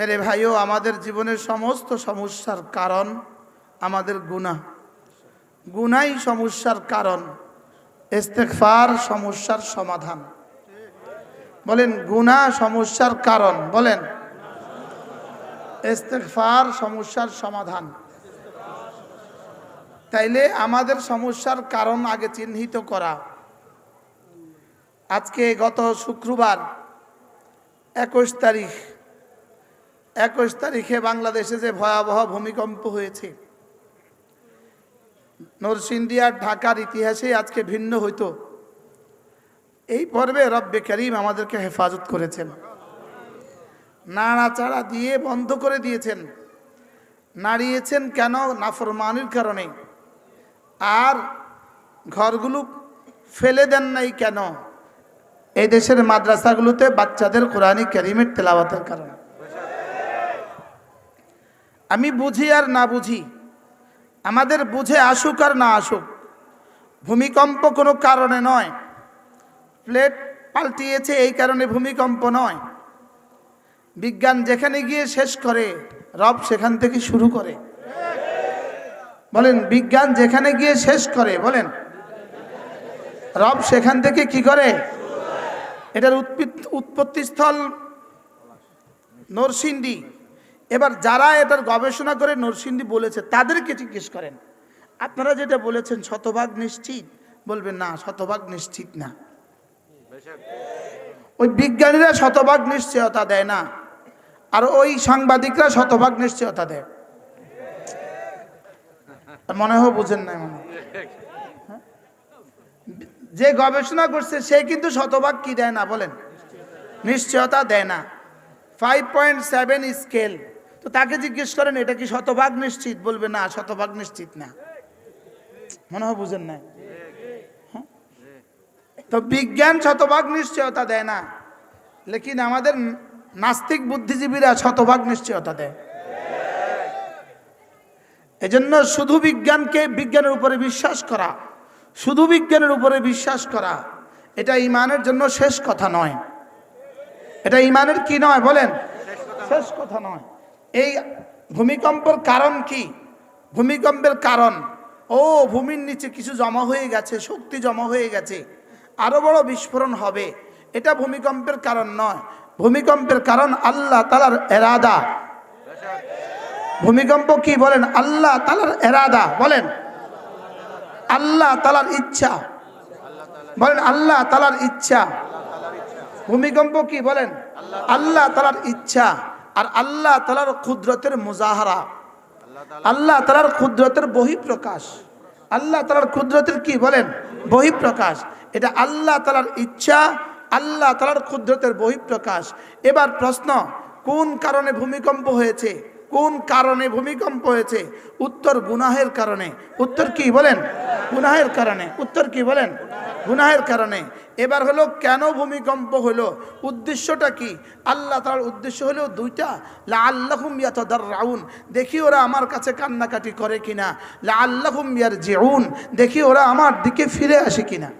মেরে ভাইও, আমাদের জীবনের সমস্ত সমস্যার কারণ আমাদের গুনাহ। গুনাহই সমস্যার কারণ, ইস্তেগফার সমস্যার সমাধান। বলেন, গুনাহ সমস্যার কারণ, বলেন ইস্তেগফার সমস্যার সমাধান। তাইলে আমাদের সমস্যার কারণ আগে চিহ্নিত করা। আজকে গত শুক্রবার 21 তারিখে বাংলাদেশে যে ভয়াবহ ভূমিকম্প হয়েছে, নরসিংদী আর ঢাকার ইতিহাসে আজকে ভিন্ন হইতো। এই পর্বে রব্বে করিম আমাদেরকে হেফাজত করেছেন, নাড়াচাড়া দিয়ে বন্ধ করে দিয়েছেন। নাড়িয়েছেন কেন? নাফরমানির কারণে। আর ঘরগুলো ফেলে দেন নাই কেন? এই দেশের মাদ্রাসাগুলোতে বাচ্চাদের কোরআনী কারীমের তেলাওয়াতের কারণে। আমি বুঝি আর না বুঝি, আমাদের বুঝে আসুক আর না আসুক, ভূমিকম্প কোনো কারণে নয়। প্লেট পাল্টিয়েছে এই কারণে ভূমিকম্প নয়। বিজ্ঞান যেখানে গিয়ে শেষ করে, রব সেখান থেকে শুরু করে। বলেন, বিজ্ঞান যেখানে গিয়ে শেষ করে, বলেন রব সেখান থেকে কি করে? এটার উৎপত্তিস্থল নরসিংদী। এবার যারা এটার গবেষণা করে নরসিংদী বলেছে তাদেরকে জিজ্ঞেস করেন, আপনারা যেটা বলেছেন শতভাগ নিশ্চিত? বলবেন না, শতভাগ নিশ্চিত না। ওই বিজ্ঞানীরা শতভাগ নিশ্চয়তা দেয় না, আর ওই সাংবাদিকরা শতভাগ নিশ্চয়তা দেয়। মনে হয় বুঝেন না। যে গবেষণা করছে সে কিন্তু শতভাগ কি দেয় না? বলেন, নিশ্চয়তা দেয় না। 5.7 স্কেল। তো তাকে জিজ্ঞেস করেন এটা কি শতভাগ নিশ্চিত? বলবে না, শতভাগ নিশ্চিত না। মনে হয় বুঝেন না। তো বিজ্ঞান শতভাগ নিশ্চয়তা দেয় না, লেকিন আমাদের নাস্তিক বুদ্ধিজীবীরা শতভাগ নিশ্চয়তা দেয়। এজন্য শুধু বিজ্ঞানের উপরে বিশ্বাস করা, শুধু বিজ্ঞানের উপরে বিশ্বাস করা, এটা ঈমানের জন্য শেষ কথা নয়। এটা ঈমানের কি নয়? বলেন, শেষ কথা নয়। এই ভূমিকম্পের কারণ কি? ভূমিকম্পের কারণ, ভূমির নিচে কিছু জমা হয়ে গেছে, শক্তি জমা হয়ে গেছে, আরো বড় বিস্ফোরণ হবে। এটা ভূমিকম্পের কারণ নয়। ভূমিকম্পের কারণ আল্লাহ তাআলার ইরাদা। ভূমিকম্প কি? বলেন, আল্লাহ তাআলার ইরাদা। বলেন, আল্লাহ তাআলার ইচ্ছা। বলেন, আল্লাহ তাআলার ইচ্ছা। ভূমিকম্প কি? বলেন, আল্লাহ তাআলার ইচ্ছা। আর আল্লাহ তাআলার কুদরতের মুজাহারা, আল্লাহ তাআলার কুদরতের বহিঃপ্রকাশ। আল্লাহ তাআলার কুদরতের কি? বলেন, বহিঃপ্রকাশ। এটা আল্লাহ তাআলার ইচ্ছা, আল্লাহ তাআলার কুদরতের বহিঃপ্রকাশ। এবার প্রশ্ন, কোন কারণে ভূমিকম্প হয়েছে? কোন কারণে ভূমিকম্প হয়েছে? উত্তর, গুনাহের কারণে। উত্তর কি? বলেন, গুনাহের কারণে। উত্তর কি? বলেন, গুনাহের কারণে। এবার হলো কেন ভূমিকম্প হলো? উদ্দেশ্যটা কি? আল্লাহ তাআলার উদ্দেশ্য হলো দুইটা। লাআল্লাহুম ইয়াতাদাররাউন, দেখি ওরা আমার কাছে কান্নাকাটি করে কিনা। লাআল্লাহুম ইয়ারজিউন, দেখি ওরা আমার দিকে ফিরে আসে কিনা।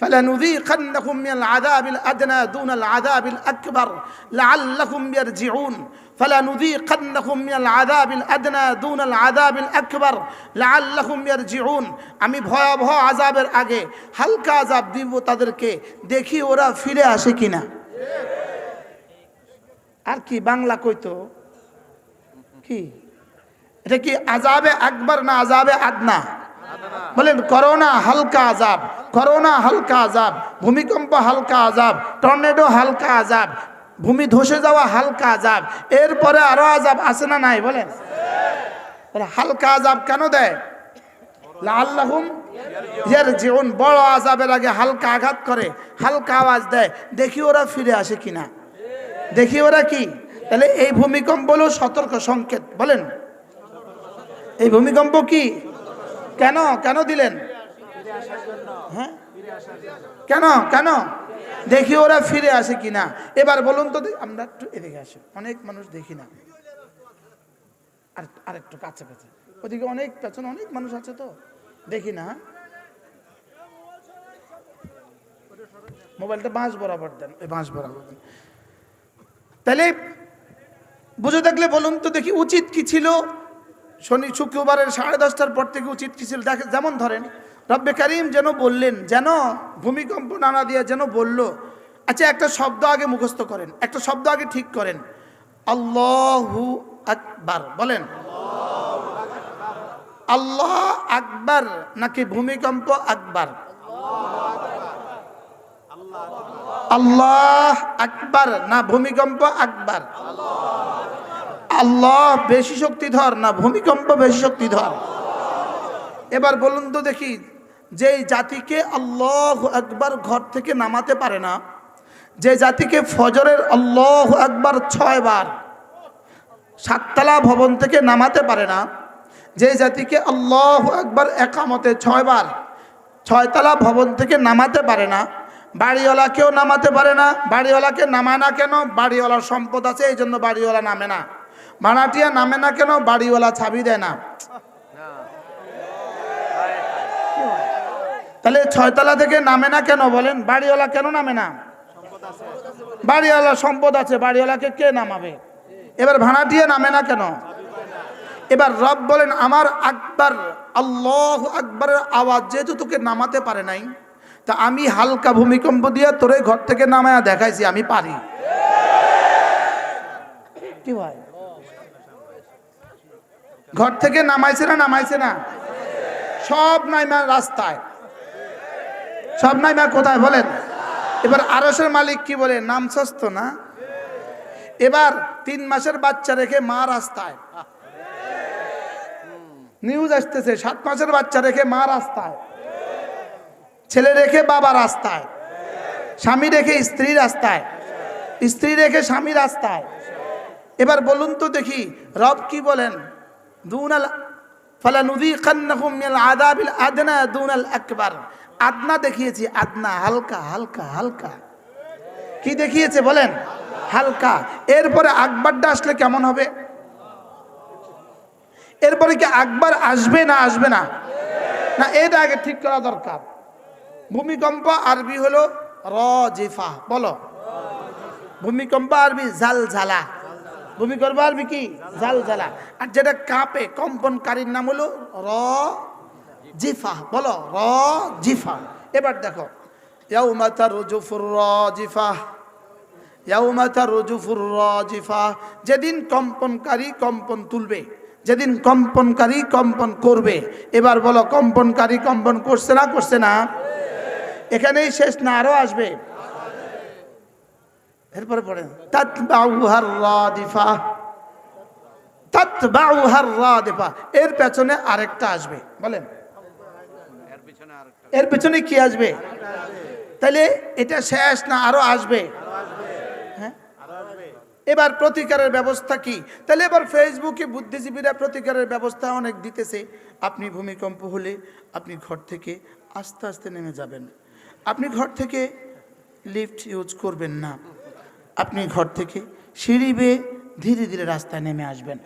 فلنذيقنهم من العذاب الأدنى دون العذاب الأكبر لعلهم يرجعون فلنذيقنهم من العذاب الأدنى دون العذاب الأكبر لعلهم يرجعون। আমি ভয়াবহ আযাবের আগে হালকা আযাব দিব তাদেরকে, দেখি ওরা ফিরে আসে কিনা। আর কি বাংলা কইতো কি? এটা কি আযাবে আকবার না আযাবে আদনা? বলেন, করোনা হালকা আযাব, করোনা হালকা আযাব, ভূমিকম্প হালকা আযাব, টর্নেডো হালকা আযাব, ভূমি ধসে যাওয়া হালকা আযাব, এরপরে আরো আযাব আছে না নাই? বলেন, হালকা আযাব কেন দেয়? লাআল্লাহুম ইয়ারজিউন, বড় আযাবের আগে হালকা আঘাত করে, হালকা আওয়াজ দেয়, দেখি ওরা ফিরে আসে কিনা, দেখি ওরা কি। তাহলে এই ভূমিকম্প হলো সতর্ক সংকেত। বলেন, এই ভূমিকম্প কি? কেন কেন দিলেন? হ্যাঁ, কেন কেন? দেখি ওরা ফিরে আসে কিনা। এবার বলুন তো, আমরা একটু এদিকে আসি, অনেক মানুষ দেখি না। আর একটু কাছে কাছে, ওদিকে অনেক পেছনে অনেক মানুষ আছে তো দেখি না। মোবাইলটা বাঁশ বরাবর দেন, ওই বাঁশ বরাবর দেন। তাহলে বুঝে থাকলে বলুন তো দেখি উচিত কি ছিল শনি শুক্রবারের 10:30টার পর থেকে উচিত কি ছিল? দেখে যেমন ধরেন রব্বে কারিম যেন বললেন, যেন ভূমিকম্প নানা দিয়ে যেন বলল। আচ্ছা একটা শব্দ আগে মুখস্থ করেন, একটা শব্দ আগে ঠিক করেন। আল্লাহু আকবার বলেন। আল্লাহ আকবার নাকি ভূমিকম্প আকবার? আল্লাহ আকবার না ভূমিকম্প আকবার? আল্লাহ বেশি শক্তিধর না ভূমিকম্প বেশি শক্তিধর? এবার বলুন তো দেখি, যেই জাতিকে আল্লাহু আকবার ঘর থেকে নামাতে পারে না, যে জাতিকে ফজরের আল্লাহু আকবার 6 বার 7তলা ভবন থেকে নামাতে পারে না, যে জাতিকে আল্লাহু আকবার একামতে 6 বার 6তলা ভবন থেকে নামাতে পারে না, বাড়িওয়ালাকেও নামাতে পারে না। বাড়িওয়ালাকে নামায় না কেন? বাড়িওয়ালার সম্পদ আছে এই জন্য বাড়িওয়ালা নামে না। ভাড়াটিয়া নামে না কেন? বাড়িওয়ালা ছাবি দেয় না। তাহলে 6তলা থেকে নামে না কেন বলেন? বাড়িওয়ালা কেন নামে না? বাড়িওয়ালার সম্পদ আছে, বাড়িওয়ালাকে কে নামাবে? এবার ভাড়াটিয়া নামে না কেন? এবার রব বলেন আমার আকবার আল্লাহু আকবারের আওয়াজ যেহেতু তোকে নামাতে পারে নাই, তা আমি হালকা ভূমিকম্প দিয়ে তোরে ঘর থেকে নামায়া দেখাইছি আমি পারি। কি ভাই ঘর থেকে নামাইছে না? নামাইছে না? সব নাইমা রাস্তায়, সব নাইমা কোথায় বলেন? এবার আরশের মালিক কি বলে? নামছস তো না? এবার 3 মাসের বাচ্চা রেখে মা রাস্তায়, নিউজ আসতেছে 7 মাসের বাচ্চা রেখে মা রাস্তায়, ছেলে রেখে বাবা রাস্তায়, স্বামী রেখে স্ত্রী রাস্তায়, স্ত্রী রেখে স্বামী রাস্তায়। এবার বলুন তো দেখি রব কি বলেন? দুনাল ফালানুযীকান্নাহুম মিনাল আযাবিল আদনা দুনাল আকবার। আদনা দেখিয়েছি, আদনা হালকা হালকা হালকা। কি দেখিয়েছে বলেন? হালকা। এরপরে আকবারটা আসলে কেমন হবে? এরপরে কি আকবার আসবে না আসবে না? না এটা আগে ঠিক করা দরকার। ভূমিকম্প আরবি হলো রাজিফা, বলো। ভূমিকম্প আরবি জালজালা। ভূমিকম্প আরবি কি? জালজালা। আর যেটা কাঁপে কম্পনকারীর নাম হলো রাজিফা, বলো রাজিফা। এবার দেখো ইয়াউমা তারজুফুর রাজিফা, ইয়াউমা তারজুফুর রাজিফা, যেদিন কম্পনকারী কম্পন তুলবে, যেদিন কম্পনকারী কম্পন করবে। এবার বলো কম্পনকারী কম্পন করছে না করছে না? এখানেই শেষ না আরো আসবে? এরপরে পড়েন তাতবাউহার রাদিফা, তাতবাউহার রাদিফা। এর পেছনে আরেকটা আসবে, বলেন এর পেছনে কি আসবে? তাহলে এটা শেষ না আরো আসবে? হ্যাঁ, এবার প্রতিকারের ব্যবস্থা কি? তাহলে এবার ফেসবুকে বুদ্ধিজীবীরা প্রতিকারের ব্যবস্থা অনেক দিতেছে। আপনি ভূমিকম্প হলে আপনি ঘর থেকে আস্তে আস্তে নেমে যাবেন, আপনি ঘর থেকে লিফট ইউজ করবেন না, আপনি ঘর থেকে সিঁড়ি বেয়ে ধীরে ধীরে রাস্তায় নেমে আসবেন,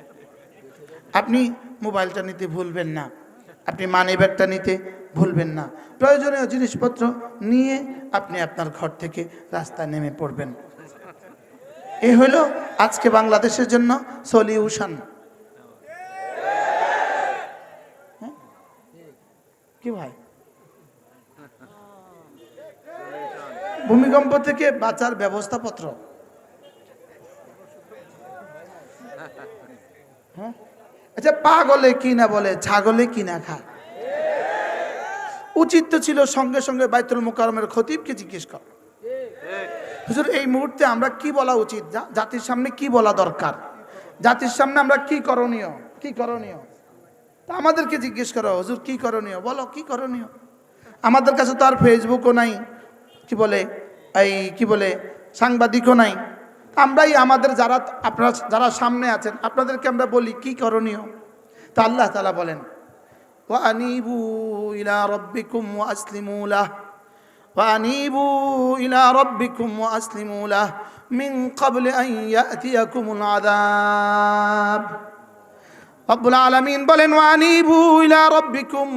আপনি মোবাইলটা নিতে ভুলবেন না, আপনি মানি ব্যাগটা নিতে ভুলবেন না, প্রয়োজনীয় জিনিসপত্র নিয়ে আপনি আপনার ঘর থেকে রাস্তায় নেমে পড়বেন। এ হলো আজকে বাংলাদেশের জন্য সলিউশন। কি ভাই, ভূমিকম্প থেকে বাঁচার ব্যবস্থাপত্র। হ্যাঁ, আচ্ছা পাগলে কি না বলে, ছাগলে কি না খায়? উচিত তো ছিল সঙ্গে সঙ্গে বাইতুল মুকাররমের খতিবকে জিজ্ঞেস কর, হুজুর এই মুহূর্তে আমরা কি বলা উচিত, জাতির সামনে কি বলা দরকার, জাতির সামনে আমরা কি করণীয়, কি করণীয়? তা আমাদেরকে জিজ্ঞেস করো হুজুর কি করণীয়, বলো কি করণীয়। আমাদের কাছে তো আর ফেসবুকও নাই, কি বলে এই কি বলে সাংবাদিকও নাই। আমরাই আমাদের যারা আপনারা যারা সামনে আছেন আপনাদেরকে আমরা বলি কি করণীয়। তা আল্লাহ তাআলা বলেন ওয়া আনিবু ইলা রাব্বিকুম ওয়া আসলিমু লাহ, ওয়া আনিবু ইলা রাব্বিকুম ওয়া আসলিমু লাহ মিন ক্বাবলি আন ইয়াতিয়াকুমুল আযাব। রব্বুল আলামিন বলেন ওয়া আনিবু ইলা রাব্বিকুম,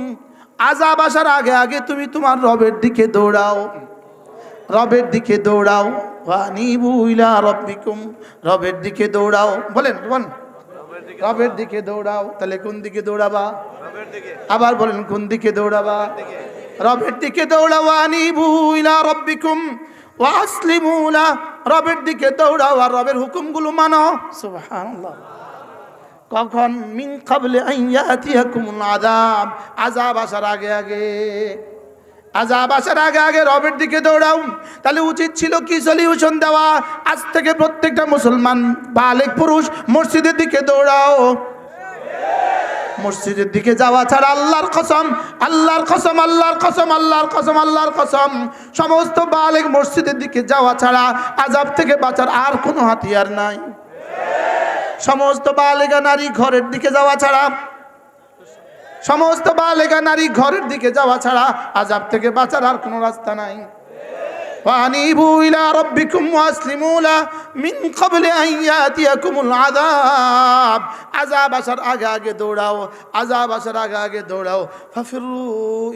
আযাব আসার আগে আগে তুমি তোমার রবের দিকে দৌড়াও, রবের দিকে দৌড়াও। ওয়ানিবু ইলা রাব্বিকুম, রবের দিকে দৌড়াও। বলেন বলেন, রবের দিকে দৌড়াও। তাহলে কোন দিকে দৌড়াবা? আবার বলেন, কোন দিকে দৌড়াবা? রবের দিকে দৌড়াও। আনিবু ইলা রাব্বিকুম ওয়া আসলিমু লা, রবের দিকে দৌড়াও আর রবের হুকুমগুলো মানো। সুবহানাল্লাহ। কখন? মিন ক্বাবলি আন ইয়াতিয়াকুমুল আযাব, আযাব আসার আগে আগে, আযাব আসার আগে আগে রবের দিকে দৌড়াও। তাহলে উচিত ছিল কি সলিউশন দেওয়া? আজ থেকে প্রত্যেকটা মুসলমান বালেগ পুরুষ মসজিদের দিকে দৌড়াও। মসজিদের দিকে যাওয়া ছাড়া আল্লাহর কসম, আল্লাহর কসম, আল্লাহর কসম, আল্লাহর কসম, আল্লাহর কসম, সমস্ত বালেগ মসজিদের দিকে যাওয়া ছাড়া আযাব থেকে বাঁচার আর কোনো হাতিয়ার নাই। সমস্ত বালেগা নারী ঘরের দিকে যাওয়া ছাড়া, সমস্ত বালেগা নারী ঘরের দিকে যাওয়া ছাড়া আযাব থেকে বাঁচার আর কোনো রাস্তা নাই। ওয়ানিবু ইলা রাব্বিকুম ওয়াসলিমু লা মিন ক্বাবলি আন ইয়াতিয়াকুমুল আযাব, আযাব আসার আগে আগে দৌড়াও, আযাব আসার আগে আগে দৌড়াও। ফাফিরু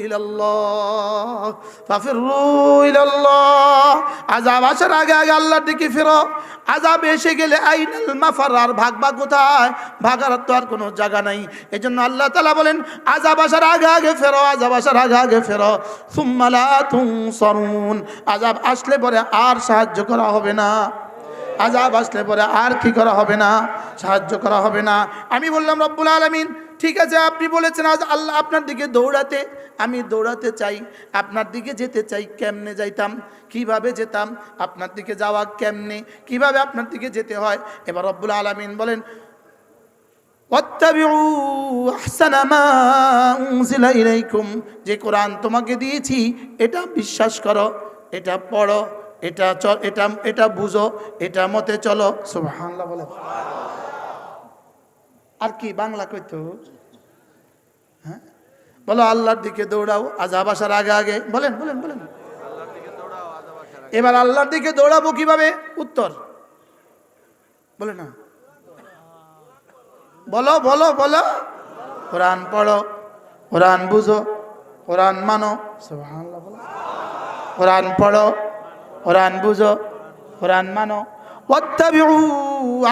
ইলাল্লাহ, ফাফিরু ইলাল্লাহ, আযাব আসার আগে আগে আল্লাহর দিকে ফিরো। আযাব এসে গেলে আইনাল মাফার, আর ভাগবা কোথায়? ভাগার তো আর কোনো জায়গা নাই। এজন্য আল্লাহ তাআলা বলেন, আযাব আসার আগে আগে ফেরো, আযাব আসার আগে আগে ফেরো। সুম্মা লা তুনসারুন, আযাব আসলে পরে আর সাহায্য করা হবে না। আযাব আসলে পরে আর কি করা হবে না? সাহায্য করা হবে না। আমি বললাম, রব্বুল আলামিন ঠিক আছে, আপনি বলেছেন আজ আল্লাহ আপনার দিকে দৌড়াতে, আমি দৌড়াতে চাই, আপনার দিকে যেতে চাই। কেমনে যাইতাম? কিভাবে যেতাম? আপনার দিকে যাওয়া কেমনে? কিভাবে আপনার দিকে যেতে হয়? এবার রব্বুল আলামিন বলেন, ওয়াত্তাবিউ আহসানা মা উনজিলা ইলাইকুম, যে কোরআন তোমাকে দিয়েছি এটা বিশ্বাস করো, এটা পড়ো, এটা এটা বুঝো, এটা মতে চলো। সুবহানাল্লাহ বলে। আর কি বাংলা কইতো? হ্যাঁ বলো, আল্লাহর দিকে দৌড়াও আযাব আসার আগে আগে। বলেন বলেন বলেন। এবার আল্লাহর দিকে দৌড়াবো কিভাবে? উত্তর বলে না, বলো বলো বলো। কোরআন পড়ো, কোরআন বুঝো, কোরআন মানো। সুবহানাল্লাহ বলো। কোরআন পড়ো, কোরআন বুঝো, কোরআন মানো। ওয়াত্তাবিউ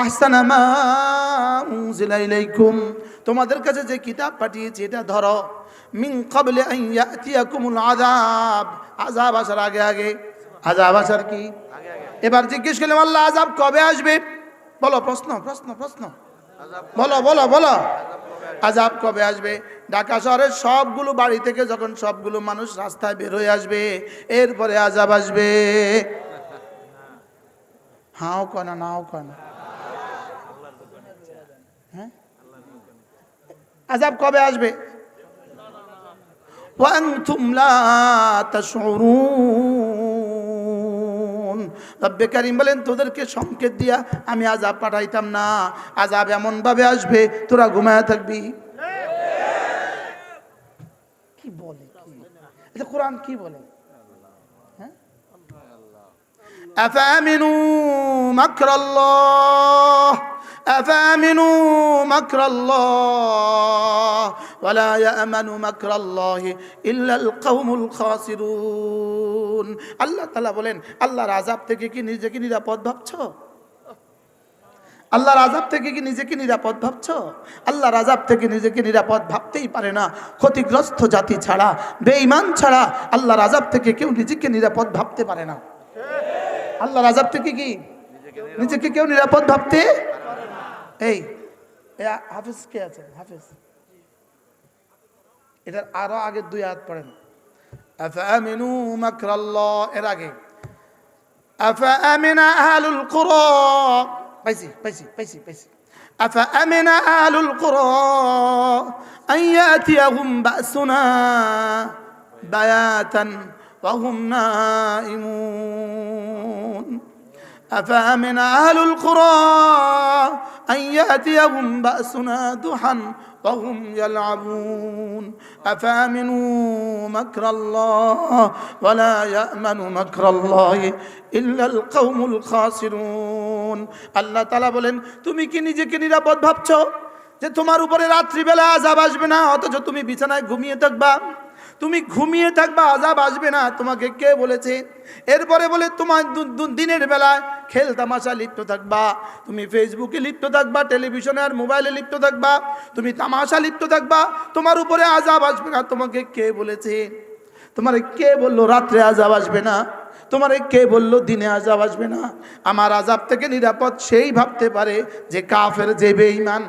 আহসানা মা উনজিলা ইলাইকুম, তোমাদের কাছে যে কিতাব পাঠিয়েছি এটা ধরো। মিন ক্বাবলি আন ইয়াতিয়াকুমুল আযাব, আযাব আসার আগে আগে। আযাব আসার কি? এবার জিজ্ঞেস করলাম, আল্লাহ আযাব কবে আসবে? বলো, প্রশ্ন প্রশ্ন প্রশ্ন, বলো বলো বলো। আযাব কবে আসবে? ঢাকা শহরের সবগুলো বাড়ি থেকে যখন সবগুলো মানুষ রাস্তায় বের হয়ে আসবে, এরপরে আযাব আসবে। হাও কয় না, নাও কয় না। হ্যাঁ, আযাব কবে আসবে? ওয়া আনতুম লা তাশউরুন, রব্বে কারীম বলেন, তোদেরকে সংকেত দিয়া আমি আযাব পাঠাইতাম না। আযাব এমন ভাবে আসবে তোরা ঘুমায়া থাকবি। কি বলে? এটা কোরআন কি বলে? আফামিনু মাকরাল্লাহ, আফামিনু মাকরাল্লাহ ওয়ালা ইয়ামানু মাকরাল্লাহি ইল্লাল কওমুল খাসিরুন। আল্লাহ তাআলা বলেন, আল্লাহর আযাব থেকে কি নিজেকে নিরাপদ ভাবছো? আল্লাহর আযাব থেকে কি নিজেকে নিরাপদ ভাবছো? আল্লাহর আযাব থেকে নিজেকে নিরাপদ ভাবতেই পারে না। ক্ষতিগ্রস্ত জাতি ছাড়া, বেঈমান ছাড়া আল্লাহর আযাব থেকে কেউ নিজেকে নিরাপদ ভাবতে পারে না। আল্লাহর আযাব থেকে কি নিজেকে কেউ নিরাপদ ভাবতে? এই হাফেজ কে আছে? হাফেজ, এটার আরো আগে দুই আয়াত পড়েন। আফামিনু মাকরাল্লাহ, এর আগে আফামিনা আহলুল কুরা, পাইছি পাইছি পাইছি পাইছি। আফামিনা আহলুল কুরা আন ইয়াতিয়াহুম বাসুনা বায়াতান ওয়া হুম নাইমুন। أفأمن أهل القرى أن يأتيهم بأسنا ضحى وهم يلعبون أفأمنوا مكر الله ولا يأمن مكر الله إلا القوم الخاسرون। আল্লাহ তাআলা বলেন, তুমি কি নিজেকে নিরাপদ ভাবছো যে তোমার উপরে রাত্রিবেলা আযাব আসবে না, অথচ তুমি বিছানায় ঘুমিয়ে থাকবা? তুমি ঘুমিয়ে থাকবা, আযাব আসবে না, তোমাকে কে বলেছে? এরপরে বলে তোমার দিনের বেলায় খেল তামাশা লিপ্ত থাকবা, তুমি ফেসবুকে লিপ্ত থাকবা, টেলিভিশনে আর মোবাইলে লিপ্ত থাকবা, তুমি তামাশা লিপ্ত থাকবা, তোমার উপরে আযাব আসবে না, তোমাকে কে বলেছে? তোমারে কে বললো রাত্রে আযাব আসবে না? তোমারে কে বললো দিনে আযাব আসবে না? আমার আযাব থেকে নিরাপদ সেই ভাবতে পারে যে কাফের, যে বেঈমান।